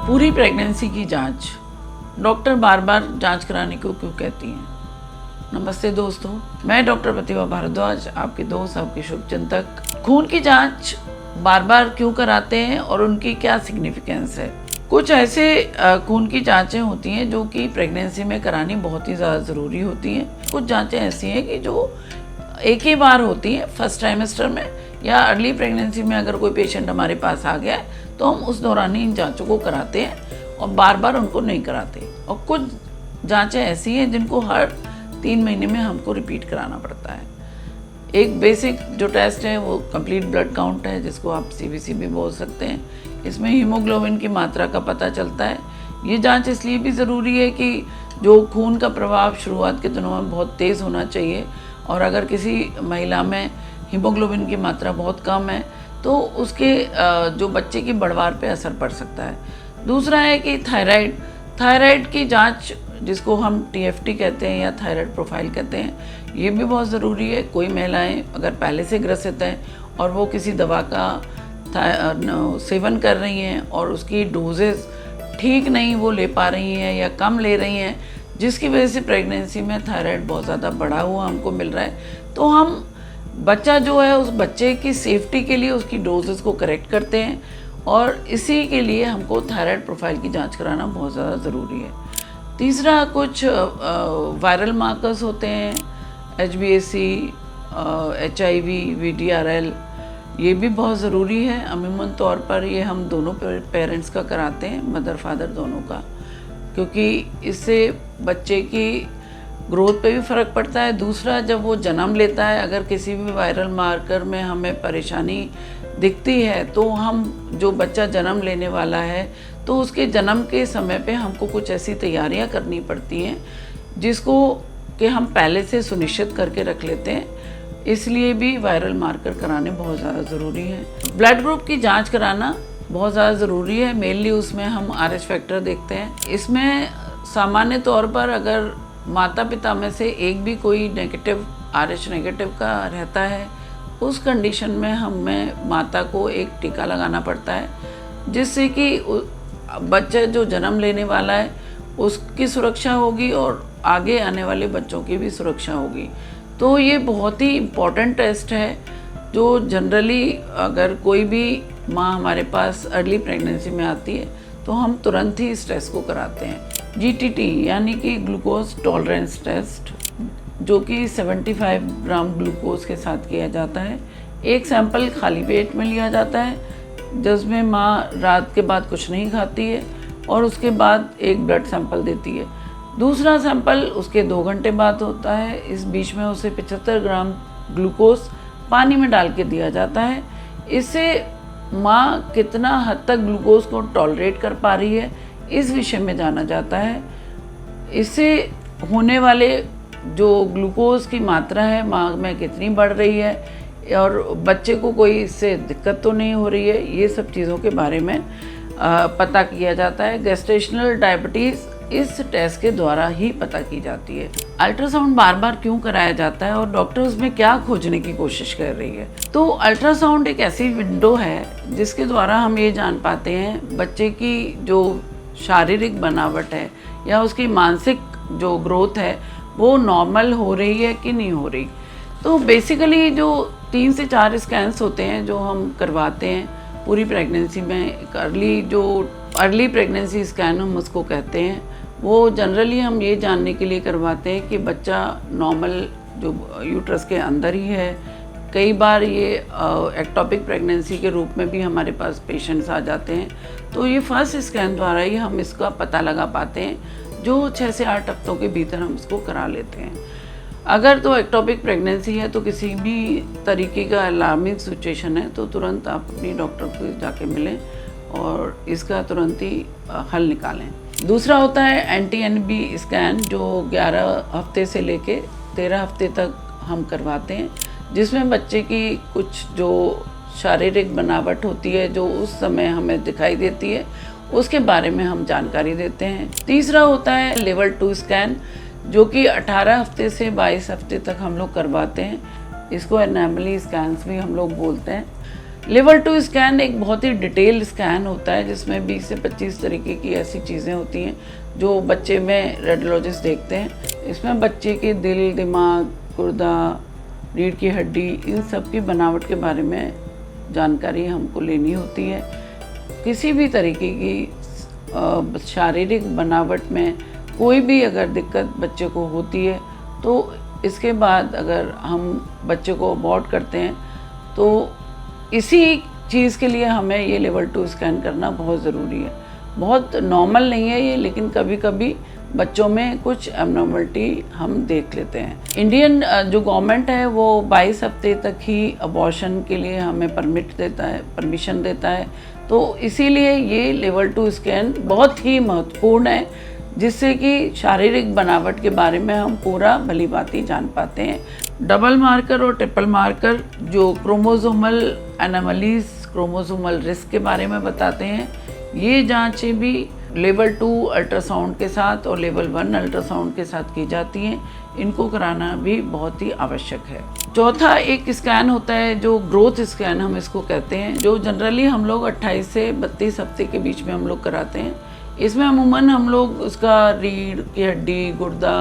पूरी प्रेगनेंसी की जांच डॉक्टर बार बार जांच कराने को क्यों कहती हैं? नमस्ते दोस्तों, मैं डॉक्टर प्रतिभा भारद्वाज, आपके दोस्त, आपके शुभचिंतक। खून की जांच बार बार क्यों कराते हैं और उनकी क्या सिग्निफिकेंस है? कुछ ऐसे खून की जांचें होती हैं जो कि प्रेगनेंसी में करानी बहुत ही ज़्यादा ज़रूरी होती हैं। कुछ जांचें ऐसी हैं कि जो एक ही बार होती हैं, फर्स्ट ट्राइमेस्टर में या अर्ली प्रेगनेंसी में। अगर कोई पेशेंट हमारे पास आ गया है तो हम उस दौरान ही इन जांचों को कराते हैं और बार बार उनको नहीं कराते। और कुछ जांचें ऐसी हैं जिनको हर 3 महीने में हमको रिपीट कराना पड़ता है। एक बेसिक जो टेस्ट है वो कंप्लीट ब्लड काउंट है, जिसको आप CBC भी बोल सकते हैं। इसमें हीमोग्लोबिन की मात्रा का पता चलता है। ये जांच इसलिए भी ज़रूरी है कि जो खून का प्रवाह शुरुआत के दिनों में बहुत तेज़ होना चाहिए, और अगर किसी महिला में हीमोग्लोबिन की मात्रा बहुत कम है तो उसके जो बच्चे की बढ़वार पे असर पड़ सकता है। दूसरा है कि थायराइड की जांच, जिसको हम TFT कहते हैं या थायराइड प्रोफाइल कहते हैं, ये भी बहुत ज़रूरी है। कोई महिलाएं अगर पहले से ग्रसित हैं और वो किसी दवा का सेवन कर रही हैं और उसकी डोजेस ठीक नहीं वो ले पा रही हैं या कम ले रही हैं, जिसकी वजह से प्रेगनेंसी में थायराइड बहुत ज़्यादा बढ़ा हुआ हमको मिल रहा है, तो हम बच्चा जो है उस बच्चे की सेफ्टी के लिए उसकी डोजेस को करेक्ट करते हैं, और इसी के लिए हमको थायराइड प्रोफाइल की जांच कराना बहुत ज़्यादा ज़रूरी है। तीसरा, कुछ वायरल मार्कर्स होते हैं, HbA1c, HIV, VDRL, ये भी बहुत ज़रूरी है। अमूमन तौर पर ये हम दोनों पेरेंट्स का कराते हैं, मदर फादर दोनों का, क्योंकि इससे बच्चे की ग्रोथ पे भी फ़र्क पड़ता है। दूसरा, जब वो जन्म लेता है, अगर किसी भी वायरल मार्कर में हमें परेशानी दिखती है तो हम जो बच्चा जन्म लेने वाला है तो उसके जन्म के समय पे हमको कुछ ऐसी तैयारियां करनी पड़ती हैं जिसको कि हम पहले से सुनिश्चित करके रख लेते हैं। इसलिए भी वायरल मार्कर कराने बहुत ज़्यादा ज़रूरी है। ब्लड ग्रुप की जांच कराना बहुत ज़्यादा ज़रूरी है। मेनली उसमें हम RH फैक्टर देखते हैं। इसमें सामान्य तौर पर अगर माता पिता में से एक भी कोई नेगेटिव, RH नेगेटिव का रहता है, उस कंडीशन में हमें माता को एक टीका लगाना पड़ता है, जिससे कि बच्चा जो जन्म लेने वाला है उसकी सुरक्षा होगी और आगे आने वाले बच्चों की भी सुरक्षा होगी। तो ये बहुत ही इम्पॉर्टेंट टेस्ट है जो जनरली अगर कोई भी माँ हमारे पास अर्ली प्रेगनेंसी में आती है तो हम तुरंत ही इस टेस्ट को कराते हैं। GTT यानी कि ग्लूकोज टॉलरेंस टेस्ट, जो कि 75 ग्राम ग्लूकोज के साथ किया जाता है। एक सैंपल खाली पेट में लिया जाता है, जिसमें माँ रात के बाद कुछ नहीं खाती है, और उसके बाद एक ब्लड सैंपल देती है। दूसरा सैंपल उसके 2 घंटे बाद होता है। इस बीच में उसे 75 ग्राम ग्लूकोज पानी में डाल के दिया जाता है। इससे माँ कितना हद तक ग्लूकोज को टॉलरेट कर पा रही है, इस विषय में जाना जाता है। इससे होने वाले जो ग्लूकोज की मात्रा है माँ में कितनी बढ़ रही है और बच्चे को कोई इससे दिक्कत तो नहीं हो रही है, ये सब चीज़ों के बारे में पता किया जाता है। गेस्टेशनल डायबिटीज़ इस टेस्ट के द्वारा ही पता की जाती है। अल्ट्रासाउंड बार बार क्यों कराया जाता है और डॉक्टर उसमें क्या खोजने की कोशिश कर रही है? तो अल्ट्रासाउंड एक ऐसी विंडो है जिसके द्वारा हम ये जान पाते हैं बच्चे की जो शारीरिक बनावट है या उसकी मानसिक जो ग्रोथ है वो नॉर्मल हो रही है कि नहीं हो रही। तो बेसिकली जो 3 से 4 स्कैन्स होते हैं जो हम करवाते हैं पूरी प्रेगनेंसी में। अर्ली प्रेगनेंसी स्कैन हम उसको कहते हैं। वो जनरली हम ये जानने के लिए करवाते हैं कि बच्चा नॉर्मल जो यूट्रस के अंदर ही है। कई बार ये एक्टोपिक प्रेगनेंसी के रूप में भी हमारे पास पेशेंट्स आ जाते हैं, तो ये फर्स्ट स्कैन द्वारा ही हम इसका पता लगा पाते हैं, जो 6 से 8 हफ्तों के भीतर हम इसको करा लेते हैं। अगर तो एक्टोपिक प्रेगनेंसी है तो किसी भी तरीके का अलार्मिंग सिचुएशन है तो तुरंत आप अपनी डॉक्टर को जाके मिलें और इसका तुरंत ही हल निकालें। दूसरा होता है NT-NB स्कैन, जो 11 हफ्ते से लेके 13 हफ्ते तक हम करवाते हैं, जिसमें बच्चे की कुछ जो शारीरिक बनावट होती है जो उस समय हमें दिखाई देती है उसके बारे में हम जानकारी देते हैं। तीसरा होता है लेवल 2 स्कैन, जो कि 18 हफ्ते से 22 हफ्ते तक हम लोग करवाते हैं। इसको एनोमली स्कैन्स भी हम लोग बोलते हैं। लेवल 2 स्कैन एक बहुत ही डिटेल स्कैन होता है जिसमें 20 से 25 तरीके की ऐसी चीज़ें होती हैं जो बच्चे में रेडियोलॉजिस्ट देखते हैं। इसमें बच्चे के दिल, दिमाग, गुर्दा, रीढ़ की हड्डी, इन सब की बनावट के बारे में जानकारी हमको लेनी होती है। किसी भी तरीके की शारीरिक बनावट में कोई भी अगर दिक्कत बच्चे को होती है तो इसके बाद अगर हम बच्चे को अबॉर्ट करते हैं तो इसी चीज़ के लिए हमें ये लेवल 2 स्कैन करना बहुत ज़रूरी है। बहुत नॉर्मल नहीं है ये, लेकिन कभी कभी बच्चों में कुछ एबनॉर्मलिटी हम देख लेते हैं। इंडियन जो गवर्नमेंट है वो 22 हफ्ते तक ही अबॉर्शन के लिए हमें परमिशन देता है। तो इसीलिए ये लेवल 2 स्कैन बहुत ही महत्वपूर्ण है, जिससे कि शारीरिक बनावट के बारे में हम पूरा भलीभांति जान पाते हैं। डबल मार्कर और ट्रिपल मार्कर जो क्रोमोसोमल एनोमलीज, क्रोमोसोमल रिस्क के बारे में बताते हैं, ये जांचें भी लेवल 2 अल्ट्रासाउंड के साथ और लेवल 1 अल्ट्रासाउंड के साथ की जाती हैं। इनको कराना भी बहुत ही आवश्यक है। चौथा एक स्कैन होता है जो ग्रोथ स्कैन हम इसको कहते हैं, जो जनरली हम लोग 28 से 32 हफ्ते के बीच में हम लोग कराते हैं। इसमें अमूमन हम लोग उसका रीढ़ की हड्डी, गुर्दा,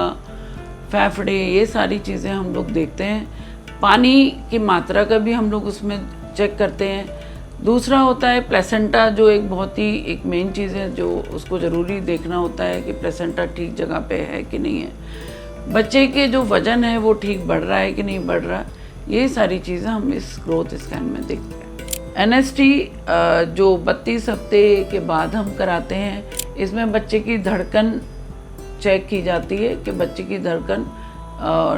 फेफड़े, ये सारी चीज़ें हम लोग देखते हैं। पानी की मात्रा का भी हम लोग उसमें चेक करते हैं। दूसरा होता है प्लेसेंटा, जो एक बहुत ही एक मेन चीज़ है जो उसको ज़रूरी देखना होता है कि प्लेसेंटा ठीक जगह पे है कि नहीं है। बच्चे के जो वज़न है वो ठीक बढ़ रहा है कि नहीं बढ़ रहा, ये सारी चीज़ें हम इस ग्रोथ स्कैन में देखते हैं। एनएसटी जो 32 हफ्ते के बाद हम कराते हैं, इसमें बच्चे की धड़कन चेक की जाती है कि बच्चे की धड़कन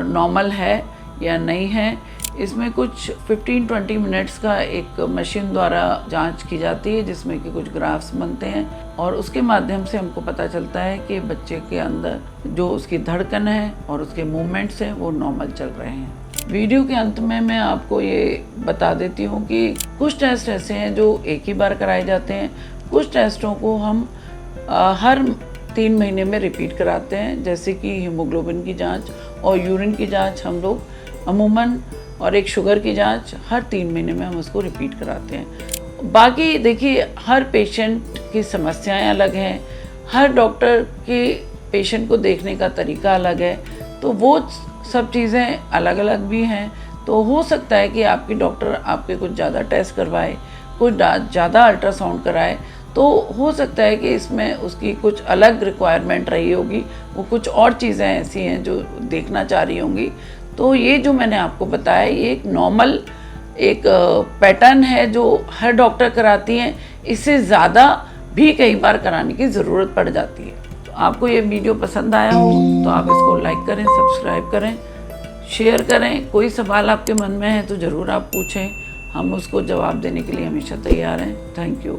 नॉर्मल है या नहीं है। इसमें कुछ 15-20 मिनट्स का एक मशीन द्वारा जांच की जाती है जिसमें कि कुछ ग्राफ्स बनते हैं और उसके माध्यम से हमको पता चलता है कि बच्चे के अंदर जो उसकी धड़कन है और उसके मूवमेंट्स हैं वो नॉर्मल चल रहे हैं। वीडियो के अंत में मैं आपको ये बता देती हूँ कि कुछ टेस्ट ऐसे हैं जो एक ही बार कराए जाते हैं, कुछ टेस्टों को हम हर 3 महीने में रिपीट कराते हैं, जैसे कि हीमोग्लोबिन की जांच और यूरिन की जांच हम लोग अमूमन, और एक शुगर की जांच हर 3 महीने में हम उसको रिपीट कराते हैं। बाकी देखिए, हर पेशेंट की समस्याएं अलग हैं, हर डॉक्टर के पेशेंट को देखने का तरीका अलग है, तो वो सब चीज़ें अलग अलग भी हैं। तो हो सकता है कि आपकी डॉक्टर आपके कुछ ज़्यादा टेस्ट करवाए, कुछ ज़्यादा अल्ट्रासाउंड कराए, तो हो सकता है कि इसमें उसकी कुछ अलग रिक्वायरमेंट रही होगी, वो कुछ और चीज़ें ऐसी हैं जो देखना चाह रही होंगी। तो ये जो मैंने आपको बताया ये एक नॉर्मल एक पैटर्न है जो हर डॉक्टर कराती हैं, इससे ज़्यादा भी कई बार कराने की ज़रूरत पड़ जाती है। तो आपको ये वीडियो पसंद आया हो तो आप इसको लाइक करें, सब्सक्राइब करें, शेयर करें। कोई सवाल आपके मन में है तो ज़रूर आप पूछें, हम उसको जवाब देने के लिए हमेशा तैयार हैं। Thank you.